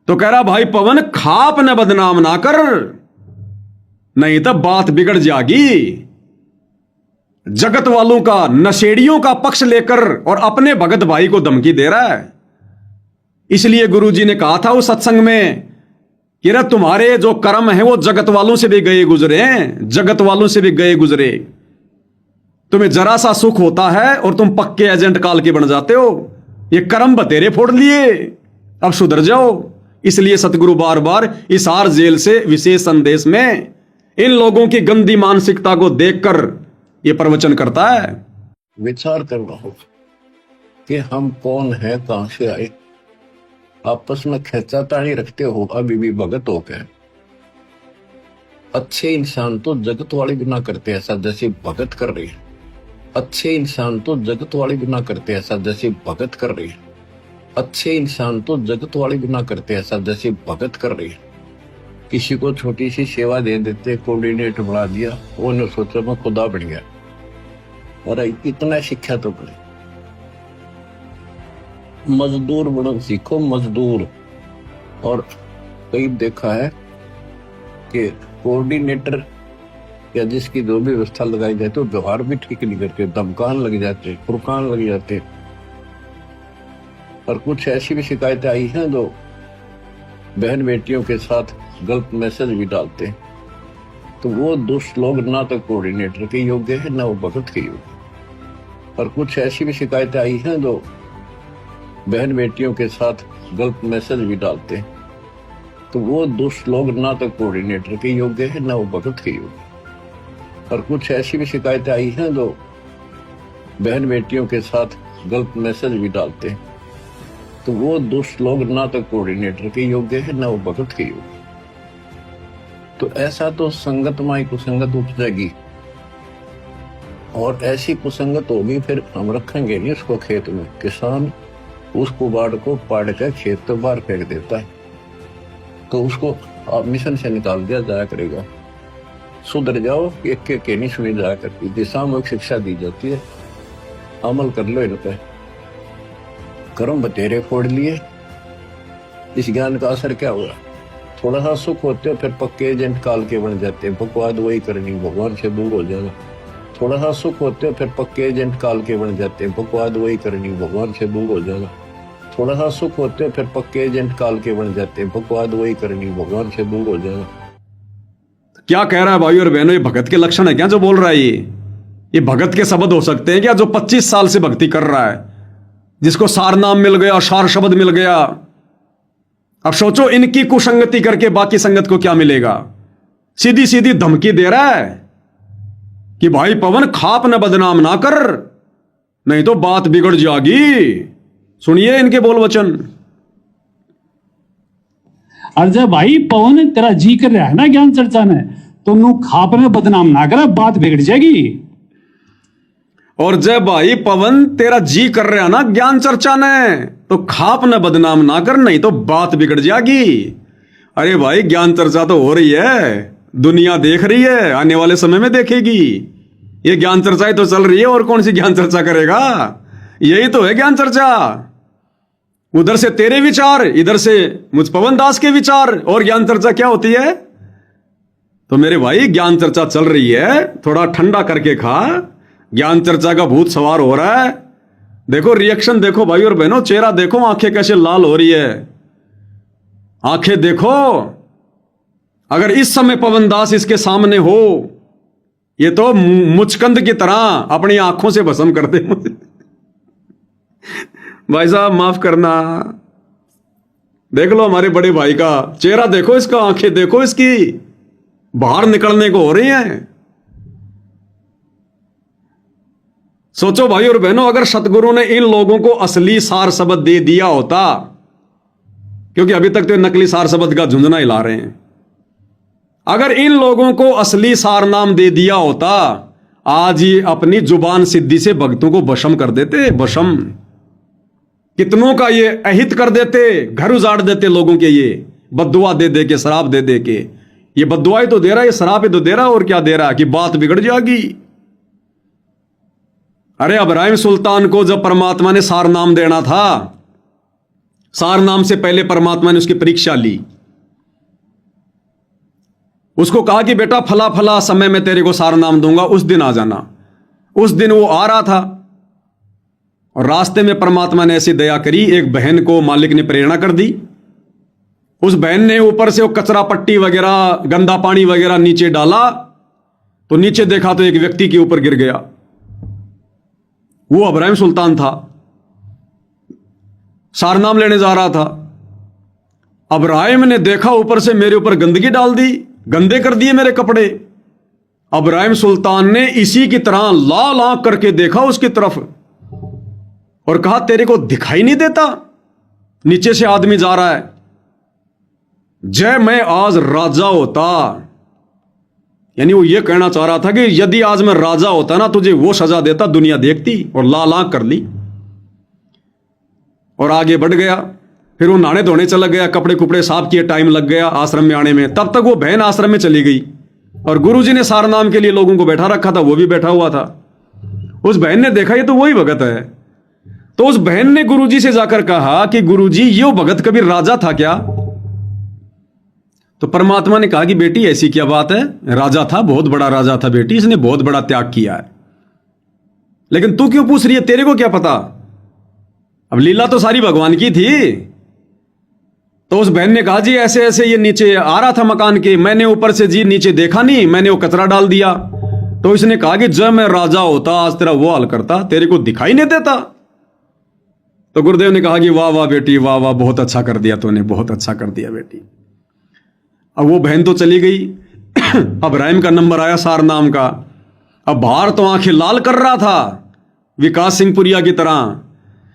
तो कह रहा भाई पवन खाप न बदनाम ना कर, नहीं तो बात बिगड़ जाएगी। जगत वालों का, नशेड़ियों का पक्ष लेकर और अपने भगत भाई को धमकी दे रहा है। इसलिए गुरुजी ने कहा था उस सत्संग में कि रे तुम्हारे जो कर्म है वो जगत वालों से भी गए गुजरे हैं, जगत वालों से भी गए गुजरे। तुम्हें जरा सा सुख होता है और तुम पक्के एजेंट काल के बन जाते हो। ये कर्म बतेरे फोड़ लिए, अब सुधर जाओ। इसलिए सतगुरु बार बार हिसार जेल से विशेष संदेश में इन लोगों की गंदी मानसिकता को देखकर यह प्रवचन करता है। विचार करना होगा कि हम कौन है, कहां से आए। आपस में खेचातानी रखते हो अभी भी भगत हो गए। अच्छे इंसान तो जगत वाले भी ना करते ऐसा जैसे भगत कर रही है। अच्छे इंसान तो जगत वाले भी ना करते ऐसा जैसे भगत कर रही है। अच्छे इंसान तो जगत वाले भी ना करते ऐसा जैसे भगत कर रही है। किसी को छोटी सी सेवा दे देते, कोऑर्डिनेटर बना दिया, उन्होंने सोचा मैं खुदा बन गया। और इतना शिक्षा तो पड़े। मजदूर बनो सीखो, मजदूर। और कई देखा है कि कोऑर्डिनेटर या जिसकी जो भी व्यवस्था लगाई जाती है, व्यवहार भी ठीक नहीं करते, धमकान लग जाते, फुरकान लग जाते। और कुछ ऐसी भी शिकायतें आई हैं जो बहन बेटियों के साथ गलत मैसेज भी डालते हैं। तो वो दुष्ट लोग ना तो कोऑर्डिनेटर के योग्य है, ना वो भगत के योग्य। और कुछ ऐसी भी शिकायतें आई हैं जो बहन बेटियों के साथ गलत मैसेज भी डालते हैं। तो वो दुष्ट लोग ना तो कोऑर्डिनेटर के योग्य है, ना वो भगत के योग्य। और कुछ ऐसी भी शिकायतें आई हैं जो बहन बेटियों के साथ गलत मैसेज भी डालते हैं। तो वो दुष्ट लोग ना तो कोऑर्डिनेटर के योग्य है, ना वो भगत के योग्य। तो ऐसा तो संगत माई कुसंगत उपजेगी, और ऐसी कुसंगत होगी फिर हम रखेंगे नहीं उसको खेत में। किसान उस कुबाड़ को पाड़ कर खेत तो बाहर फेंक देता है, तो उसको आप मिशन से निकाल दिया जाया करेगा। सुधर जाओ, एक के नहीं सुनी जाया करती। थी सामूहिक शिक्षा दी जाती है, अमल कर लो इन पे। कर्म बतेरे फोड़ लिए, इस ज्ञान का असर क्या हुआ? थोड़ा सा सुख होते हो फिर पक्के एजेंट काल के बन जाते हैं। बकवाद वही करनी, भगवान से दूर हो जाना। थोड़ा सा सुख होते हो फिर पक्के एजेंट काल के बन जाते हैं। बकवाद वही करनी, भगवान से दूर हो जाना। थोड़ा सा सुख होते हो फिर पक्के एजेंट काल के बन जाते हैं। बकवाद वही करनी, भगवान से दूर हो जाना। क्या कह रहा है भाई और बहनों? ये भगत के लक्षण है क्या जो बोल रहा है? ये भगत के शब्द हो सकते हैं क्या जो 25 साल से भक्ति कर रहा है, जिसको सार नाम मिल गया, सार शब्द मिल गया? अब सोचो इनकी कुसंगति करके बाकी संगत को क्या मिलेगा? सीधी सीधी धमकी दे रहा है कि भाई पवन खाप न बदनाम ना कर, नहीं तो बात बिगड़ जाएगी। सुनिए इनके बोल वचन। और जब भाई पवन तेरा जी कर रहा है ना ज्ञान चर्चा ने, तो नू खाप में बदनाम ना कर, बात बिगड़ जाएगी। और जब भाई पवन तेरा जी कर रहा है ना ज्ञान चर्चा ने, तो खाप न बदनाम ना कर, नहीं तो बात बिगड़ जाएगी। अरे भाई ज्ञान चर्चा तो हो रही है, दुनिया देख रही है, आने वाले समय में देखेगी। ये ज्ञान चर्चाएं तो चल रही है, और कौन सी ज्ञान चर्चा करेगा? यही तो है ज्ञान चर्चा। उधर से तेरे विचार, इधर से मुझ पवन दास के विचार, और ज्ञान चर्चा क्या होती है? तो मेरे भाई ज्ञान चर्चा चल रही है, थोड़ा ठंडा करके खा। ज्ञान चर्चा का भूत सवार हो रहा है। देखो रिएक्शन देखो भाई और बहनों, चेहरा देखो, आंखें कैसे लाल हो रही है। आंखें देखो, अगर इस समय पवन दास इसके सामने हो, ये तो मुचकंद की तरह अपनी आंखों से भस्म कर दे मुझे। भाई साहब माफ करना। देख लो हमारे बड़े भाई का चेहरा देखो, इसका आंखें देखो, इसकी बाहर निकलने को हो रही हैं। सोचो भाई और बहनों, अगर सतगुरु ने इन लोगों को असली सार शब्द दे दिया होता, क्योंकि अभी तक तो नकली सार शब्द का झुंझुना हिला रहे हैं। अगर इन लोगों को असली सार नाम दे दिया होता, आज ही अपनी जुबान सिद्धि से भक्तों को वशम कर देते। वशम कितनों का ये अहित कर देते, घर उजाड़ देते लोगों के। ये बद्दुआ दे दे के, शराब दे दे के, ये बद्दुआई तो दे रहा है, ये शराब तो दे रहा है, और क्या दे रहा है कि बात बिगड़ जाएगी। अरे इब्राहिम सुल्तान को जब परमात्मा ने सार नाम देना था, सार नाम से पहले परमात्मा ने उसकी परीक्षा ली। उसको कहा कि बेटा फला फला समय में तेरे को सार नाम दूंगा, उस दिन आ जाना। उस दिन वो आ रहा था और रास्ते में परमात्मा ने ऐसी दया करी, एक बहन को मालिक ने प्रेरणा कर दी। उस बहन ने ऊपर से वो कचरा पट्टी वगैरह, गंदा पानी वगैरह नीचे डाला, तो नीचे देखा तो एक व्यक्ति के ऊपर गिर गया। वो अब्राहिम सुल्तान था, सारनाम लेने जा रहा था। अब्राहिम ने देखा ऊपर से मेरे ऊपर गंदगी डाल दी, गंदे कर दिए मेरे कपड़े। अब्राहिम सुल्तान ने इसी की तरह लाल आंख करके देखा उसकी तरफ और कहा तेरे को दिखाई नहीं देता नीचे से आदमी जा रहा है? जय मैं आज राजा होता, यानी वो ये कहना चाह रहा था कि यदि आज मैं राजा होता ना, तुझे वो सजा देता, दुनिया देखती। और लाल आंख कर ली और आगे बढ़ गया। फिर वो नहाने धोने चला गया, कपड़े कुपड़े साफ किए, टाइम लग गया आश्रम में आने में। तब तक वो बहन आश्रम में चली गई और गुरुजी ने सारनाम के लिए लोगों को बैठा रखा था, वो भी बैठा हुआ था। उस बहन ने देखा ये तो वही भगत है, तो उस बहन ने गुरुजी से जाकर कहा कि गुरुजी ये भगत कभी राजा था क्या? तो परमात्मा ने कहा कि बेटी ऐसी क्या बात है, राजा था, बहुत बड़ा राजा था बेटी, इसने बहुत बड़ा त्याग किया है। लेकिन तू क्यों पूछ रही है, तेरे को क्या पता? अब लीला तो सारी भगवान की थी। तो उस बहन ने कहा जी ऐसे ऐसे ये नीचे आ रहा था मकान के, मैंने ऊपर से जी नीचे देखा नहीं, मैंने वो कचरा डाल दिया। तो इसने कहा कि जब मैं राजा होता आज तेरा वो हाल करता, तेरे को दिखाई नहीं देता। तो गुरुदेव ने कहा कि वाह वाह बेटी, वाह वाह, बहुत अच्छा कर दिया तूने, बहुत अच्छा कर दिया बेटी। अब वो बहन तो चली गई। अब राइम का नंबर आया सार नाम का। अब बाहर तो आंखें लाल कर रहा था विकास सिंह पुरिया की तरह,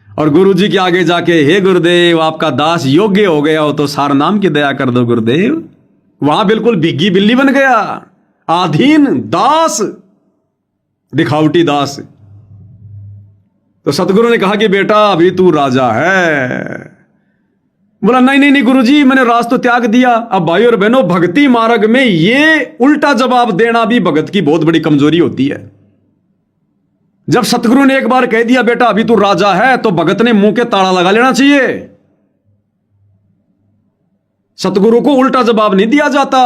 और गुरुजी के आगे जाके हे गुरुदेव आपका दास योग्य हो गया हो तो सार नाम की दया कर दो गुरुदेव। वहां बिल्कुल भिग्गी बिल्ली बन गया, आधीन दास, दिखावटी दास। तो सतगुरु ने कहा कि बेटा अभी तू राजा है। बोला नहीं नहीं नहीं गुरुजी, मैंने राज तो त्याग दिया। अब भाई और बहनों, भक्ति मार्ग में ये उल्टा जवाब देना भी भगत की बहुत बड़ी कमजोरी होती है। जब सतगुरु ने एक बार कह दिया बेटा अभी तू राजा है, तो भगत ने मुंह के ताला लगा लेना चाहिए। सतगुरु को उल्टा जवाब नहीं दिया जाता।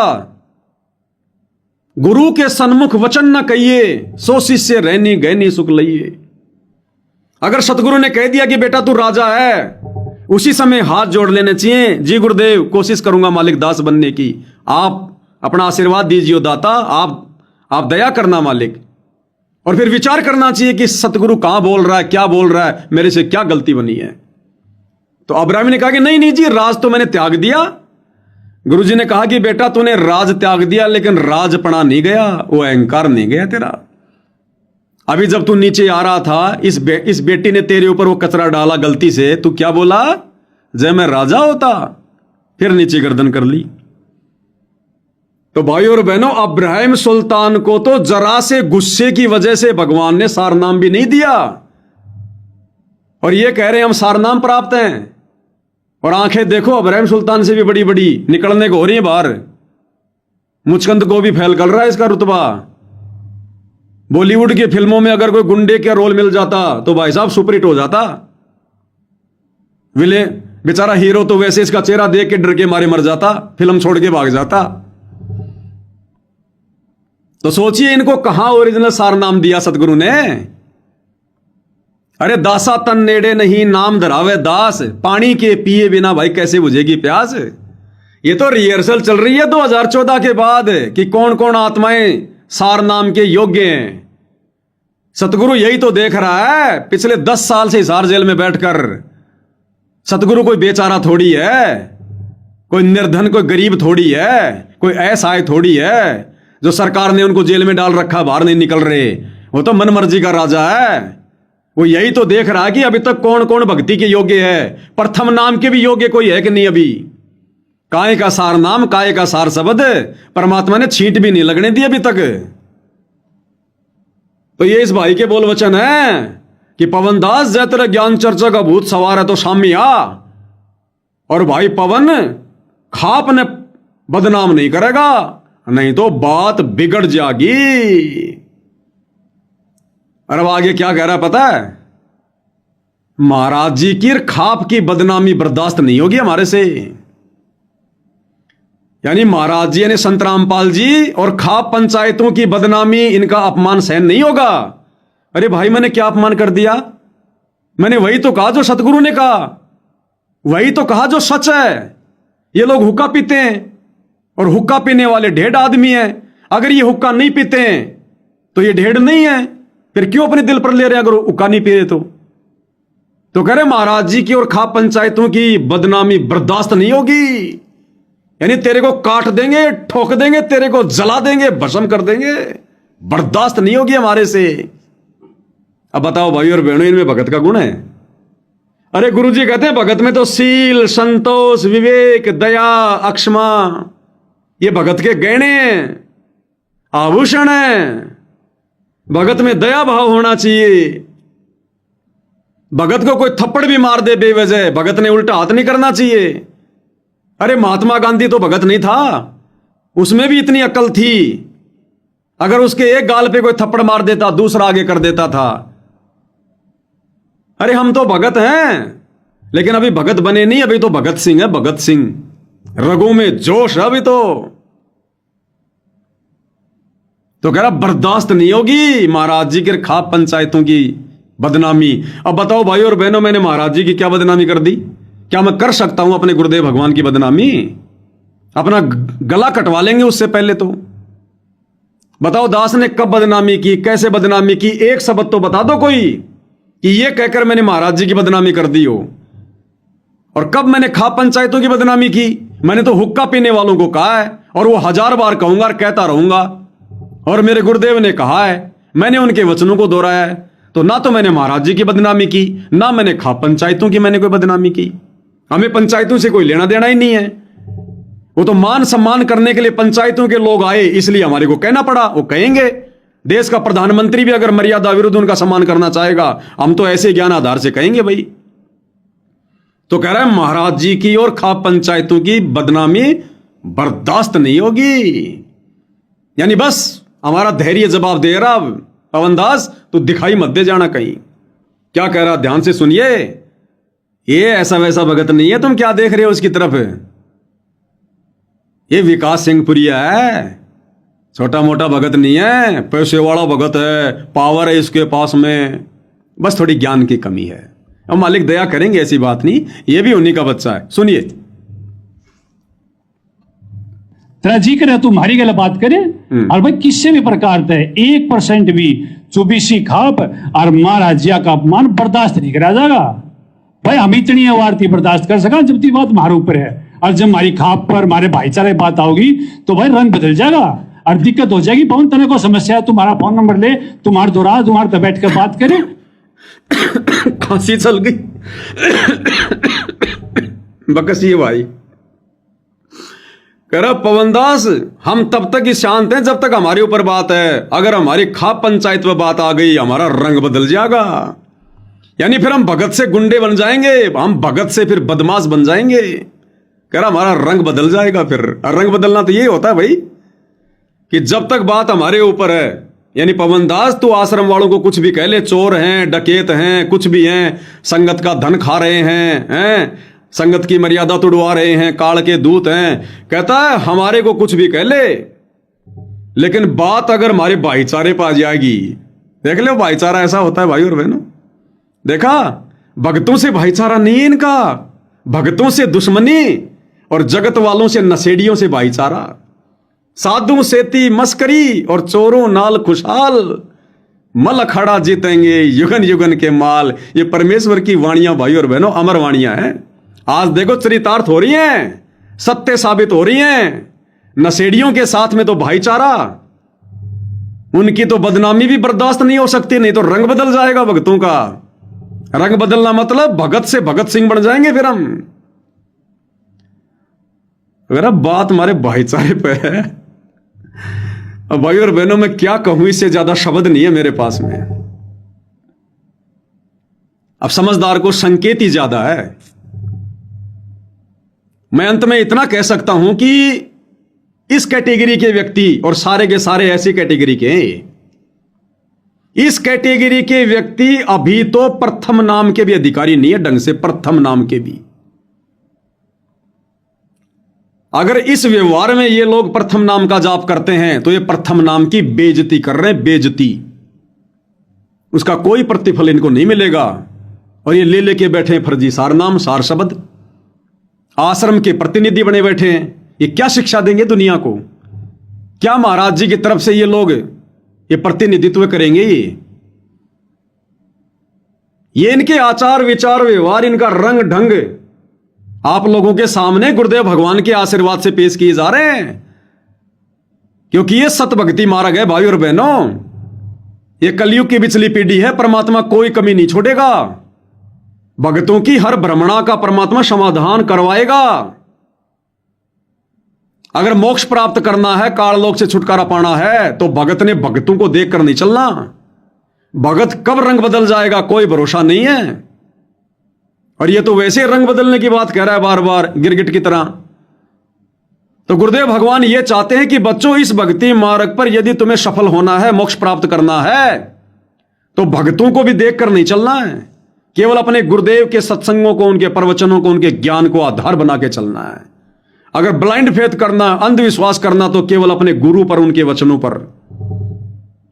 गुरु के सन्मुख वचन न कहिए, सो शिष्य रहनी गहनी सुख लइए। अगर सतगुरु ने कह दिया कि बेटा तू राजा है, उसी समय हाथ जोड़ लेने चाहिए। जी गुरुदेव, कोशिश करूंगा मालिक दास बनने की, आप अपना आशीर्वाद दीजिए दाता, आप दया करना मालिक। और फिर विचार करना चाहिए कि सतगुरु कहां बोल रहा है, क्या बोल रहा है, मेरे से क्या गलती बनी है। तो अब्राहिम ने कहा कि नहीं नहीं जी, राज तो मैंने त्याग दिया। गुरुजी ने कहा कि बेटा तूने राज त्याग दिया, लेकिन राजपना नहीं गया, वो अहंकार नहीं गया तेरा। अभी जब तू नीचे आ रहा था, इस बेटी ने तेरे ऊपर वो कचरा डाला गलती से, तू क्या बोला, जय मैं राजा होता, फिर नीचे गर्दन कर ली। तो भाई और बहनों, अब्राहिम सुल्तान को तो जरा से गुस्से की वजह से भगवान ने सारनाम भी नहीं दिया, और ये कह रहे हैं हम सारनाम प्राप्त हैं। और आंखें देखो अब्राहिम सुल्तान से भी बड़ी बड़ी निकलने को हो रही है बाहर। मुचकंद को भी फैल कर रहा है इसका रुतबा। बॉलीवुड की फिल्मों में अगर कोई गुंडे का रोल मिल जाता तो भाई साहब सुपरहिट हो जाता। विले बेचारा हीरो तो वैसे इसका चेहरा देख के डर के मारे मर जाता, फिल्म छोड़ के भाग जाता। तो सोचिए इनको कहां ओरिजिनल सारनाम दिया सतगुरु ने। अरे दासा तन नेड़े नहीं नाम धरावे दास, पानी के पिए बिना भाई कैसे बुझेगी प्यास। ये तो रिहर्सल चल रही है 2014 के बाद कि कौन कौन आत्माएं सार नाम के योग्य हैं। सतगुरु यही तो देख रहा है। पिछले 10 साल से हिसार जेल में बैठकर सतगुरु कोई बेचारा थोड़ी है, कोई निर्धन, कोई गरीब थोड़ी है, कोई असहाय थोड़ी है जो सरकार ने उनको जेल में डाल रखा, बाहर नहीं निकल रहे। वो तो मनमर्जी का राजा है। वो यही तो देख रहा है कि अभी तक कौन कौन भक्ति के योग्य है। प्रथम नाम के भी योग्य कोई है कि नहीं। अभी काय का सार नाम, काय का सार शब्द परमात्मा ने छींट भी नहीं लगने दी अभी तक। तो ये इस भाई के बोल वचन है कि पवन दास जय तेरा ज्ञान चर्चा का भूत सवार है तो सामने आ। और भाई पवन खाप ने बदनाम नहीं करेगा, नहीं तो बात बिगड़ जाएगी। और अब आगे क्या कह रहा है पता है? महाराज जी की खाप की बदनामी बर्दाश्त नहीं होगी हमारे से। यानी महाराज जी यानी संत रामपाल जी और खाप पंचायतों की बदनामी, इनका अपमान सहन नहीं होगा। अरे भाई मैंने क्या अपमान कर दिया? मैंने वही तो कहा जो सतगुरु ने कहा, वही तो कहा जो सच है। ये लोग हुक्का पीते हैं और हुक्का पीने वाले ढेड आदमी हैं। अगर ये हुक्का नहीं पीते हैं तो ये ढेड नहीं है, फिर क्यों अपने दिल पर ले रहे हैं अगर हुक्का नहीं पी रहे तो कह रहे महाराज जी की और खाप पंचायतों की बदनामी बर्दाश्त नहीं होगी। यानी तेरे को काट देंगे, ठोक देंगे, तेरे को जला देंगे, भस्म कर देंगे, बर्दाश्त नहीं होगी हमारे से। अब बताओ भाई और बहनों, इनमें भगत का गुण है? अरे गुरुजी कहते हैं भगत में तो शील, संतोष, विवेक, दया, अक्षमा, ये भगत के गहने आभूषण है। भगत में दया भाव होना चाहिए। भगत को कोई थप्पड़ भी मार दे बेवजह, भगत ने उल्टा हाथ नहीं करना चाहिए। अरे महात्मा गांधी तो भगत नहीं था, उसमें भी इतनी अक्ल थी। अगर उसके एक गाल पे कोई थप्पड़ मार देता, दूसरा आगे कर देता था। अरे हम तो भगत हैं, लेकिन अभी भगत बने नहीं, अभी तो भगत सिंह है, भगत सिंह। रगों में जोश है अभी तो कह रहा बर्दाश्त नहीं होगी महाराज जी के खाप पंचायतों की बदनामी। अब बताओ भाई और बहनों, मैंने महाराज जी की क्या बदनामी कर दी? क्या मैं कर सकता हूं अपने गुरुदेव भगवान की बदनामी? अपना गला कटवा लेंगे उससे पहले तो। बताओ दास ने कब बदनामी की, कैसे बदनामी की? एक शब्द तो बता दो कोई कि ये कहकर मैंने महाराज जी की बदनामी कर दी हो। और कब मैंने खाप पंचायतों की बदनामी की? मैंने तो हुक्का पीने वालों को कहा है, और वो 1000 बार कहूंगा और कहता रहूंगा। और मेरे गुरुदेव ने कहा है, मैंने उनके वचनों को दोहराया है। तो ना तो मैंने महाराज जी की बदनामी की, ना मैंने खाप पंचायतों की मैंने कोई बदनामी की। हमें पंचायतों से कोई लेना देना ही नहीं है। वो तो मान सम्मान करने के लिए पंचायतों के लोग आए, इसलिए हमारे को कहना पड़ा। वो कहेंगे, देश का प्रधानमंत्री भी अगर मर्यादा विरुद्ध उनका सम्मान करना चाहेगा, हम तो ऐसे ज्ञान आधार से कहेंगे भाई। तो कह रहा है महाराज जी की और खाप पंचायतों की बदनामी बर्दाश्त नहीं होगी। यानी बस हमारा धैर्य जवाब दे रहा पवन दास, तो दिखाई मत दे जाना कहीं। क्या कह रहा, ध्यान से सुनिए। ये ऐसा वैसा भगत नहीं है, तुम क्या देख रहे हो उसकी तरफ। ये विकास सिंह पुरिया है, छोटा मोटा भगत नहीं है, पैसे वाला भगत है, पावर है इसके पास में, बस थोड़ी ज्ञान की कमी है। अब मालिक दया करेंगे, ऐसी बात नहीं, ये भी उन्हीं का बच्चा है। सुनिए। तेरा जी करे तुम्हारी गला बात करे, और भाई किसी भी प्रकार से 1% भी चुबीसी खाप और महाराज जी का अपमान बर्दाश्त नहीं करा जाएगा। भाई हम इतनी आवारती बर्दाश्त कर सका, जब की बात हमारे ऊपर है। और जब हमारी खाप पर, हमारे भाईचारे बात आओगी तो भाई रंग बदल जाएगा और दिक्कत हो जाएगी। पवन तेरे को समस्या है, तुम्हारा फोन नंबर ले, तुम्हारे दोरा तुम्हारे तब बैठ कर बात करे। खांसी चल गई बकसी भाई। कह रहा पवनदास, हम तब तक ही शांत हैं जब तक हमारे ऊपर बात है। अगर हमारी खाप पंचायत में बात आ गई, हमारा रंग बदल जाएगा। यानी फिर हम भगत से गुंडे बन जाएंगे, हम भगत से फिर बदमाश बन जाएंगे। कह रहा हमारा रंग बदल जाएगा। फिर रंग बदलना तो यही होता है भाई, कि जब तक बात हमारे ऊपर है, यानी पवनदास तू आश्रम वालों को कुछ भी कह ले, चोर हैं, डकैत हैं, कुछ भी हैं, संगत का धन खा रहे हैं, संगत की मर्यादा तोड़वा रहे हैं, काल के दूत हैं, कहता है हमारे को कुछ भी कह ले, लेकिन बात अगर हमारे भाईचारे पर आ जाएगी, देख लो भाईचारा ऐसा होता है भाई और बहनों। देखा, भक्तों से भाईचारा नहीं है इनका, भक्तों से दुश्मनी और जगत वालों से नशेड़ियों से भाईचारा। साधु सेती मस्करी और चोरों नाल खुशहाल, मल अखाड़ा जीतेंगे युगन युगन के माल। ये परमेश्वर की वाणियां भाई और बहनों, अमर वाणियां हैं। आज देखो चरितार्थ हो रही हैं, सत्य साबित हो रही हैं। नशेड़ियों के साथ में तो भाईचारा, उनकी तो बदनामी भी बर्दाश्त नहीं हो सकती, नहीं तो रंग बदल जाएगा भक्तों का। रंग बदलना मतलब भगत से भगत सिंह बन जाएंगे फिर हम। अगर अब बात हमारे भाईचारे पे है, अब भाई और बहनों मैं क्या कहूं, इससे ज्यादा शब्द नहीं है मेरे पास में। अब समझदार को संकेत ही ज्यादा है। मैं अंत में इतना कह सकता हूं कि इस कैटेगरी के व्यक्ति और सारे के सारे ऐसी कैटेगरी के हैं इस कैटेगरी के व्यक्ति अभी तो प्रथम नाम के भी अधिकारी नहीं है ढंग से, प्रथम नाम के भी। अगर इस व्यवहार में ये लोग प्रथम नाम का जाप करते हैं तो ये प्रथम नाम की बेइज्जती कर रहे हैं, बेइज्जती। उसका कोई प्रतिफल इनको नहीं मिलेगा। और ये ले लेके बैठे हैं फर्जी सार नाम, सार शब्द, आश्रम के प्रतिनिधि बने बैठे हैं। ये क्या शिक्षा देंगे दुनिया को? क्या महाराज जी की तरफ से ये लोग ये प्रतिनिधित्व करेंगे? ये इनके आचार विचार व्यवहार, इनका रंग ढंग आप लोगों के सामने गुरुदेव भगवान के आशीर्वाद से पेश किए जा रहे हैं, क्योंकि ये सत भक्ति मार्ग है भाई और बहनों। ये कलयुग की बिचली पीढ़ी है, परमात्मा कोई कमी नहीं छोड़ेगा। भक्तों की हर भ्रमणा का परमात्मा समाधान करवाएगा। अगर मोक्ष प्राप्त करना है, काल लोक से छुटकारा पाना है, तो भगत ने भक्तों को देखकर नहीं चलना। भगत कब रंग बदल जाएगा कोई भरोसा नहीं है। और ये तो वैसे रंग बदलने की बात कह रहा है बार बार, गिरगिट की तरह। तो गुरुदेव भगवान ये चाहते हैं कि बच्चों, इस भक्ति मार्ग पर यदि तुम्हें सफल होना है, मोक्ष प्राप्त करना है, तो भक्तों को भी देखकर नहीं चलना है। केवल अपने गुरुदेव के सत्संगों को, उनके प्रवचनों को, उनके ज्ञान को आधार बना के चलना है। अगर ब्लाइंड फेथ करना, अंधविश्वास करना, तो केवल अपने गुरु पर, उनके वचनों पर।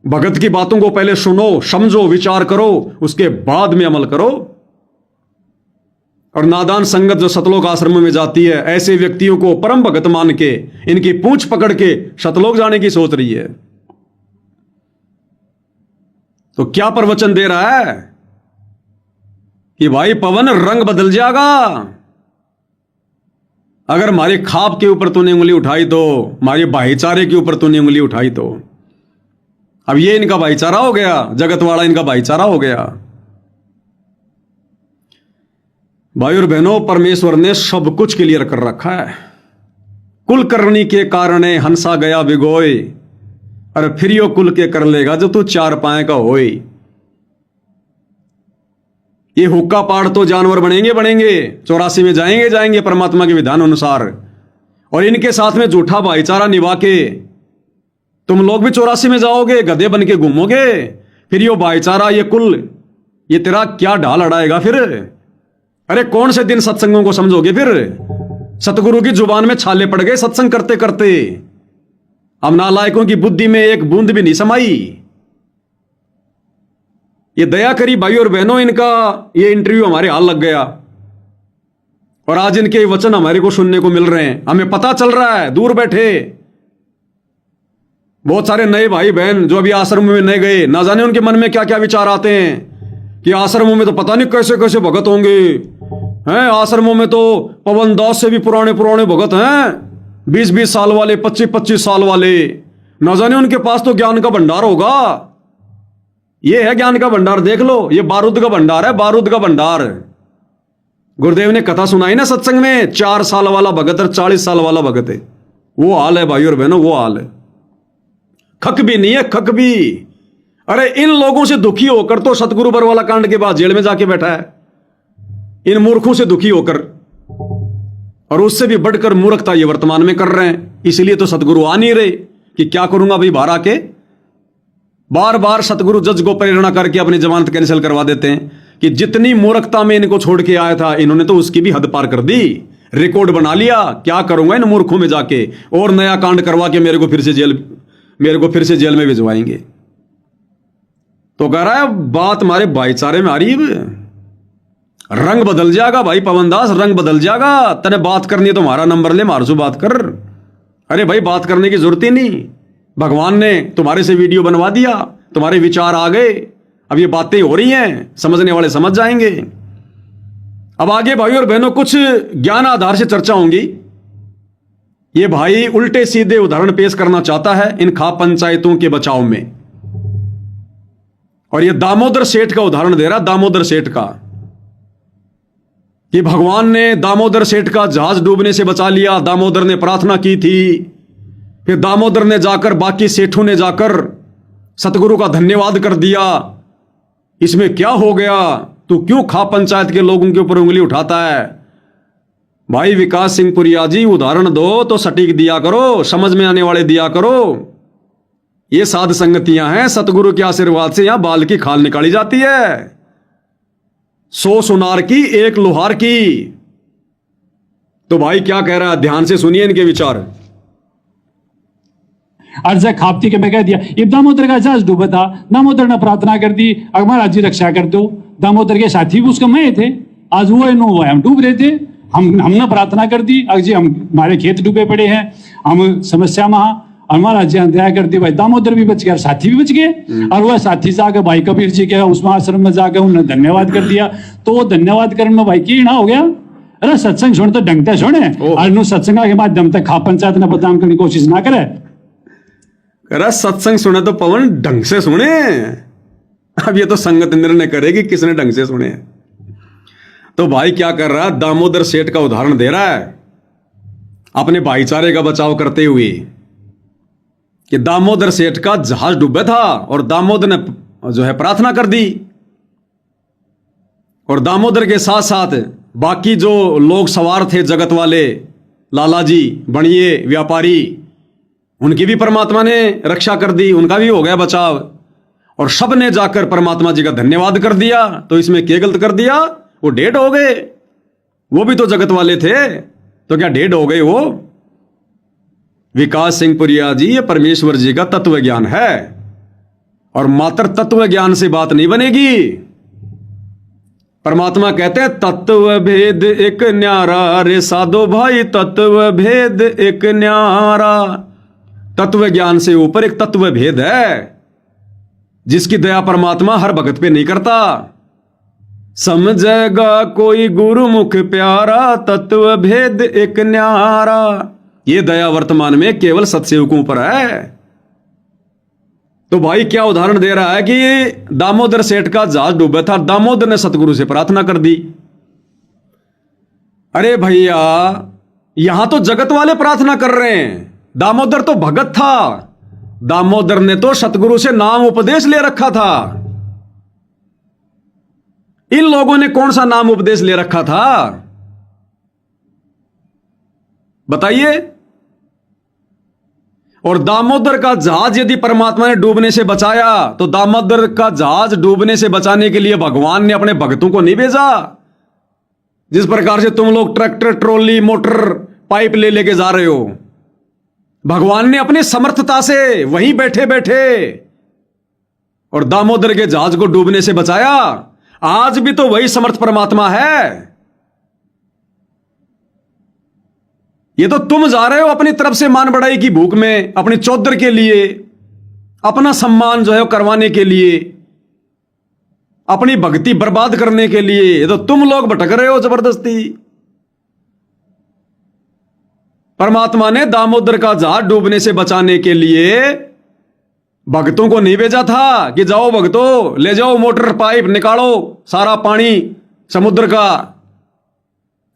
भगत की बातों को पहले सुनो, समझो, विचार करो, उसके बाद में अमल करो। और नादान संगत जो सतलोक आश्रम में जाती है, ऐसे व्यक्तियों को परम भगत मान के, इनकी पूंछ पकड़ के सतलोक जाने की सोच रही है। तो क्या प्रवचन दे रहा है कि भाई पवन रंग बदल जाएगा अगर हमारे खाप के ऊपर तूने उंगली उठाई तो, हमारे भाईचारे के ऊपर तूने उंगली उठाई तो। अब ये इनका भाईचारा हो गया, जगत वाला इनका भाईचारा हो गया। भाई और बहनों, परमेश्वर ने सब कुछ क्लियर कर रखा है। कुलकर्णी के कारण हंसा गया भिगोए, अरे फिर यो कुल के कर लेगा जो तू चार पाए का होए। ये हुक्का पाड़ तो जानवर बनेंगे 84 में जाएंगे परमात्मा के विधान अनुसार। और इनके साथ में झूठा भाईचारा निभा के तुम लोग भी 84 में जाओगे, गधे बन के घूमोगे। फिर यो भाईचारा, ये कुल, ये तेरा क्या ढाल अड़ाएगा फिर? अरे कौन से दिन सत्संगों को समझोगे फिर? सतगुरु की जुबान में छाले पड़ गए सत्संग करते करते। अब नालायकों की बुद्धि में एक बूंद भी नहीं समाई। ये दया करी भाई और बहनों, इनका ये इंटरव्यू हमारे हाल लग गया और आज इनके वचन हमारे को सुनने को मिल रहे हैं। हमें पता चल रहा है, दूर बैठे बहुत सारे नए भाई बहन जो अभी आश्रम में नए गए, ना जाने उनके मन में क्या क्या विचार आते हैं कि आश्रमों में तो पता नहीं कैसे कैसे भगत होंगे हैं। आश्रमों में तो पवन दास से भी पुराने पुराने भगत हैं, 20-20 साल वाले, 25-25 साल वाले। ना जाने उनके पास तो ज्ञान का भंडार होगा। ये है ज्ञान का भंडार, देख लो, ये बारूद का भंडार है, बारूद का भंडार। गुरुदेव ने कथा सुनाई ना सत्संग में, 4 साल वाला भगत और 40 साल वाला भगत है। वो हाल है भाई और बहनों, वो हाल है। खक भी नहीं है, खक भी। अरे इन लोगों से दुखी होकर तो सतगुरु बरवाला कांड के बाद जेल में जाके बैठा है, इन मूर्खों से दुखी होकर। और उससे भी बढ़कर मूर्खता ये वर्तमान में कर रहे हैं। इसलिए तो सतगुरु आ नहीं रहे कि क्या करूंगा भाई बाहर आके। बार बार सतगुरु जज को प्रेरणा करके अपनी जमानत कैंसिल करवा देते हैं कि जितनी मूर्खता में इनको छोड़ के आया था, इन्होंने तो उसकी भी हद पार कर दी, रिकॉर्ड बना लिया। क्या करूंगा इन मूर्खों में जाके, और नया कांड करवा के मेरे को फिर से जेल में भिजवाएंगे। तो कह रहा है बात हमारे भाईचारे में आ रही है। रंग बदल जाएगा भाई पवन दास, रंग बदल जाएगा। तने बात करनी है तो हमारा नंबर ले, मारसू बात कर। अरे भाई बात करने की जरूरत ही नहीं, भगवान ने तुम्हारे से वीडियो बनवा दिया, तुम्हारे विचार आ गए, अब ये बातें हो रही हैं, समझने वाले समझ जाएंगे। अब आगे भाई और बहनों कुछ ज्ञान आधार से चर्चा होंगी। ये भाई उल्टे सीधे उदाहरण पेश करना चाहता है इन खाप पंचायतों के बचाव में। और ये दामोदर सेठ का उदाहरण दे रहा, दामोदर सेठ का, कि भगवान ने दामोदर सेठ का जहाज डूबने से बचा लिया। दामोदर ने प्रार्थना की थी, फिर दामोदर ने जाकर, बाकी सेठों ने जाकर सतगुरु का धन्यवाद कर दिया। इसमें क्या हो गया? तू क्यों खाप पंचायत के लोगों के ऊपर उंगली उठाता है? भाई विकास सिंह पुरिया जी, उदाहरण दो तो सटीक दिया करो, समझ में आने वाले दिया करो। ये साध संगतियां हैं, सतगुरु के आशीर्वाद से यहां बाल की खाल निकाली जाती है। 100 सुनार की 1 लोहार की। तो भाई क्या कह रहा है, ध्यान से सुनिए इनके विचार। अर्ज खापती के मैं कह दिया, ये दामोदर का जहाज डूबा था, दामोदर ने प्रार्थना कर दी, अगर महाराज जी रक्षा कर दो। दामोदर के साथी भी उसका मैं थे, आज वो हम डूब रहे थे, हमने प्रार्थना कर दी, अगर जी हमारे खेत डूबे पड़े हैं, हम समस्या में, और महाराज जी दया कर दी, भाई दामोदर भी बच गया, साथी भी बच गए। और वह साथी जाकर भाई कबीर जी के उसमें आश्रम में जाकर उन्होंने धन्यवाद कर दिया। तो वो धन्यवाद करने में भाई की ना हो गया, अरे सत्संग सुन तो ढंग से सुने, और सत्संग के माध्यम तक खा पंचायत ने बदनाम करने की कोशिश ना करे। अरे सत्संग सुने तो पवन ढंग से सुने। अब ये तो संगत निर्णय करेगी किसने ढंग से सुने। तो भाई क्या कर रहा है, दामोदर सेठ का उदाहरण दे रहा है अपने भाईचारे का बचाव करते हुए कि दामोदर सेठ का जहाज डूबा था और दामोदर ने जो है प्रार्थना कर दी, और दामोदर के साथ साथ बाकी जो लोग सवार थे जगत वाले, लाला जी, बणिए, व्यापारी, उनकी भी परमात्मा ने रक्षा कर दी, उनका भी हो गया बचाव। और सब ने जाकर परमात्मा जी का धन्यवाद कर दिया। तो इसमें क्या गलत कर दिया, वो डेड हो गए। वो भी तो जगत वाले थे, तो क्या डेड हो गए वो? विकास सिंह पुरिया जी, ये परमेश्वर जी का तत्व ज्ञान है, और मात्र तत्व ज्ञान से बात नहीं बनेगी। परमात्मा कहते हैं तत्व भेद एक न्यारा, रे साधो भाई तत्व भेद एक न्यारा। तत्व ज्ञान से ऊपर एक तत्व भेद है जिसकी दया परमात्मा हर भगत पे नहीं करता। समझेगा कोई गुरुमुख प्यारा, तत्व भेद एक न्यारा। ये दया वर्तमान में केवल सत्सेवकों पर है। तो भाई क्या उदाहरण दे रहा है कि दामोदर सेठ का जहाज डूबा था, दामोदर ने सतगुरु से प्रार्थना कर दी। अरे भैया, यहां तो जगत वाले प्रार्थना कर रहे हैं, दामोदर तो भगत था। दामोदर ने तो सतगुरु से नाम उपदेश ले रखा था। इन लोगों ने कौन सा नाम उपदेश ले रखा था बताइए? और दामोदर का जहाज यदि परमात्मा ने डूबने से बचाया, तो दामोदर का जहाज डूबने से बचाने के लिए भगवान ने अपने भक्तों को नहीं भेजा। जिस प्रकार से तुम लोग ट्रैक्टर, ट्रॉली, मोटर, पाइप ले लेके जा रहे हो, भगवान ने अपनी समर्थता से वहीं बैठे बैठे और दामोदर के जहाज को डूबने से बचाया। आज भी तो वही समर्थ परमात्मा है। ये तो तुम जा रहे हो अपनी तरफ से मान बढ़ाई की भूख में, अपनी चौधर के लिए, अपना सम्मान जो है करवाने के लिए, अपनी भक्ति बर्बाद करने के लिए। ये तो तुम लोग भटक रहे हो जबरदस्ती। परमात्मा ने दामोदर का जहाज डूबने से बचाने के लिए भक्तों को नहीं भेजा था कि जाओ भक्तों, ले जाओ मोटर, पाइप, निकालो सारा पानी समुद्र का।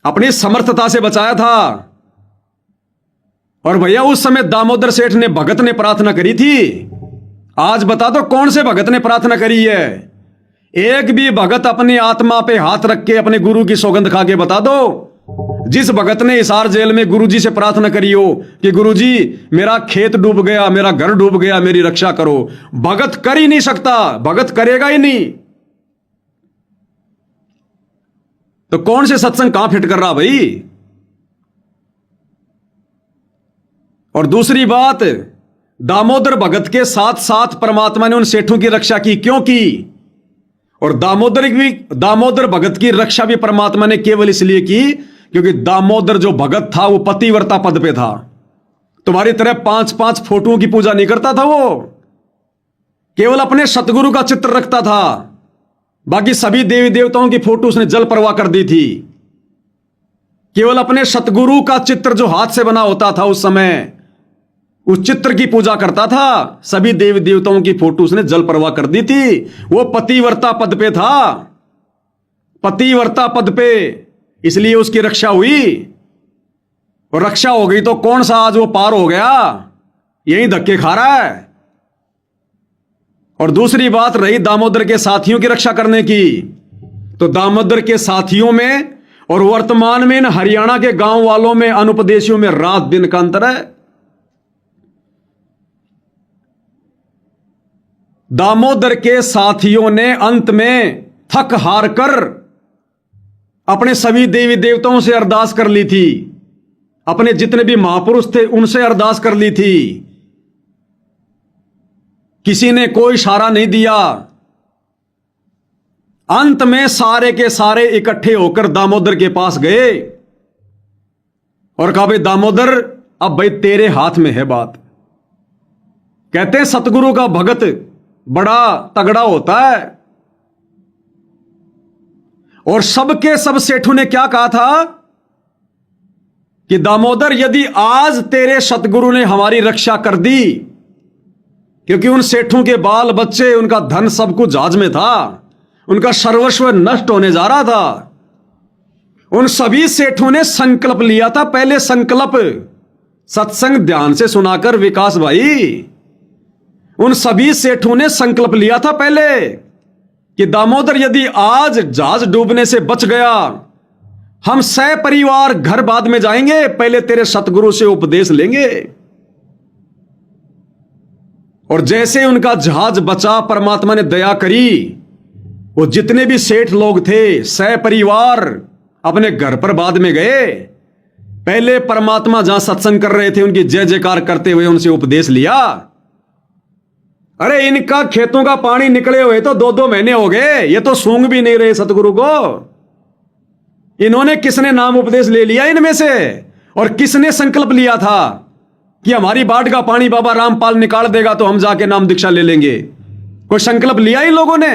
अपनी समर्थता से बचाया था। और भैया उस समय दामोदर सेठ ने, भगत ने प्रार्थना करी थी। आज बता दो कौन से भगत ने प्रार्थना करी है? एक भी भगत अपनी आत्मा पे हाथ रख के अपने गुरु की सौगंध खा के बता दो, जिस भगत ने हिसार जेल में गुरुजी से प्रार्थना करी हो कि गुरुजी मेरा खेत डूब गया, मेरा घर डूब गया, मेरी रक्षा करो। भगत कर ही नहीं सकता, भगत करेगा ही नहीं। तो कौन से सत्संग कहां फिट कर रहा भाई? और दूसरी बात, दामोदर भगत के साथ साथ परमात्मा ने उन सेठों की रक्षा की। क्यों की? और दामोदर भगत की रक्षा भी परमात्मा ने केवल इसलिए की क्योंकि दामोदर जो भगत था वो पतिव्रता पद पे था। तुम्हारी तरह 5-5 फोटोओं की पूजा नहीं करता था। वो केवल अपने सतगुरु का चित्र रखता था, बाकी सभी देवी देवताओं की फोटो उसने जल परवाह कर दी थी। केवल अपने सतगुरु का चित्र जो हाथ से बना होता था उस समय, उस चित्र की पूजा करता था। सभी देवी देवताओं की फोटो उसने जल परवाह कर दी थी। वो पतिव्रता पद पे था, पतिव्रता पद पे, इसलिए उसकी रक्षा हुई। और रक्षा हो गई तो कौन सा आज वो पार हो गया? यही धक्के खा रहा है। और दूसरी बात रही दामोदर के साथियों की रक्षा करने की, तो दामोदर के साथियों में और वर्तमान में इन हरियाणा के गांव वालों में, अनुपदेशियों में रात दिन का अंतर है। दामोदर के साथियों ने अंत में थक हार कर अपने सभी देवी देवताओं से अरदास कर ली थी, अपने जितने भी महापुरुष थे उनसे अरदास कर ली थी। किसी ने कोई इशारा नहीं दिया। अंत में सारे के सारे इकट्ठे होकर दामोदर के पास गए और कहा, भाई दामोदर, अब भाई तेरे हाथ में है बात। कहते हैं सतगुरु का भगत बड़ा तगड़ा होता है। और सबके सब सेठों ने क्या कहा था कि दामोदर, यदि आज तेरे सतगुरु ने हमारी रक्षा कर दी, क्योंकि उन सेठों के बाल बच्चे, उनका धन सब कुछ जहाज में था, उनका सर्वस्व नष्ट होने जा रहा था। उन सभी सेठों ने संकल्प लिया था, पहले संकल्प सत्संग ध्यान से सुनाकर विकास भाई, उन सभी सेठों ने संकल्प लिया था पहले कि दामोदर, यदि आज जहाज डूबने से बच गया, हम सपरिवार घर बाद में जाएंगे, पहले तेरे सतगुरु से उपदेश लेंगे। और जैसे उनका जहाज बचा, परमात्मा ने दया करी, वो जितने भी सेठ लोग थे सपरिवार अपने घर पर बाद में गए। पहले परमात्मा जहां सत्संग कर रहे थे उनकी जय जयकार करते हुए उनसे उपदेश लिया। अरे इनका खेतों का पानी निकले हुए तो 2-2 महीने हो गए, ये तो सूंघ भी नहीं रहे सतगुरु को। इन्होंने किसने नाम उपदेश ले लिया इनमें से? और किसने संकल्प लिया था कि हमारी बाढ़ का पानी बाबा रामपाल निकाल देगा तो हम जाके नाम दीक्षा ले लेंगे? कोई संकल्प लिया इन लोगों ने?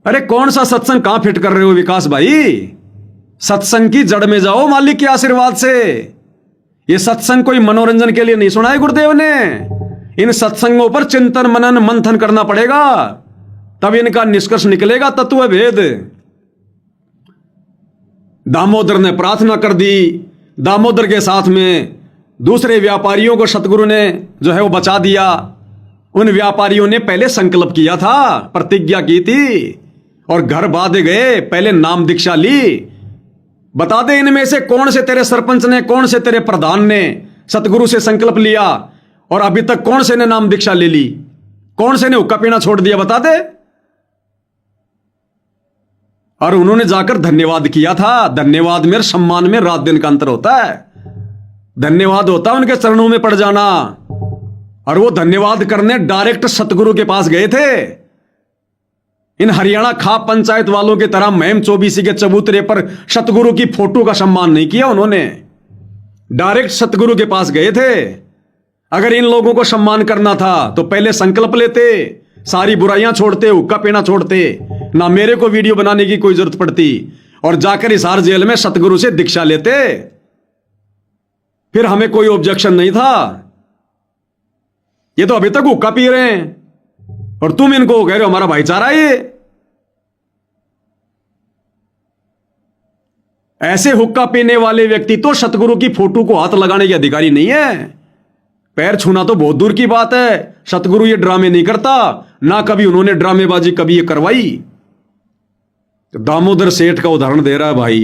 अरे कौन सा सत्संग कहां फिट कर रहे हो विकास भाई? सत्संग की जड़ में जाओ मालिक के आशीर्वाद से। ये सत्संग कोई मनोरंजन के लिए नहीं सुना है गुरुदेव ने। इन सत्संगों पर चिंतन मनन मंथन करना पड़ेगा, तब इनका निष्कर्ष निकलेगा तत्व भेद। दामोदर ने प्रार्थना कर दी। दामोदर के साथ में दूसरे व्यापारियों को सतगुरु ने जो है वो बचा दिया। उन व्यापारियों ने पहले संकल्प किया था, प्रतिज्ञा की थी और घर बांधे गए, पहले नाम दीक्षा ली। बता दे इनमें से कौन से तेरे सरपंच ने, कौन से तेरे प्रधान ने सतगुरु से संकल्प लिया और अभी तक कौन से ने नाम दीक्षा ले ली? कौन से ने हुक्का पीना छोड़ दिया? बता दे। और उन्होंने जाकर धन्यवाद किया था। धन्यवाद में, सम्मान में रात दिन का अंतर होता है। धन्यवाद होता है उनके चरणों में पड़ जाना। और वो धन्यवाद करने डायरेक्ट सतगुरु के पास गए थे। इन हरियाणा खाप पंचायत वालों की तरह महम 24 के चबूतरे पर सतगुरु की फोटो का सम्मान नहीं किया उन्होंने, डायरेक्ट सतगुरु के पास गए थे। अगर इन लोगों को सम्मान करना था तो पहले संकल्प लेते, सारी बुराइयां छोड़ते, हुक्का पीना छोड़ते, ना मेरे को वीडियो बनाने की कोई जरूरत पड़ती, और जाकर हिसार जेल में सतगुरु से दीक्षा लेते, फिर हमें कोई ऑब्जेक्शन नहीं था। ये तो अभी तक हुक्का पी रहे हैं और तुम इनको कह रहे हो हमारा भाईचारा। ये ऐसे हुक्का पीने वाले व्यक्ति तो सतगुरु की फोटो को हाथ लगाने के अधिकारी नहीं है। पैर छूना तो बहुत दूर की बात है। सतगुरु ये ड्रामे नहीं करता, ना कभी उन्होंने ड्रामेबाजी कभी ये करवाई। तो दामोदर सेठ का उदाहरण दे रहा है भाई।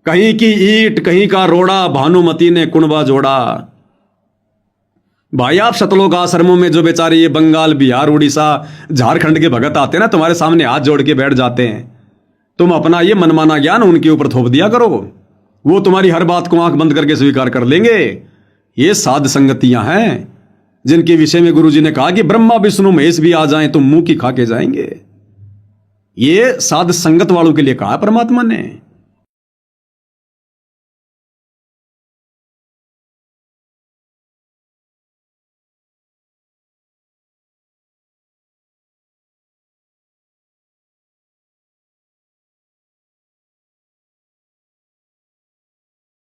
कहीं की ईंट कहीं का रोड़ा, भानुमती ने कुणबा जोड़ा। भाई आप सतलोक आश्रमों में जो बेचारे ये बंगाल, बिहार, उड़ीसा, झारखंड के भगत आते हैं ना, तुम्हारे सामने हाथ जोड़ के बैठ जाते हैं, तुम अपना ये मनमाना ज्ञान उनके ऊपर थोप दिया करो। वो तुम्हारी हर बात को आंख बंद करके स्वीकार कर लेंगे। ये साध संगतियां हैं जिनके विषय में गुरुजी ने कहा कि ब्रह्मा विष्णु महेश भी आ जाएं तो मुंह की खा के जाएंगे। ये साध संगत वालों के लिए कहा परमात्मा ने।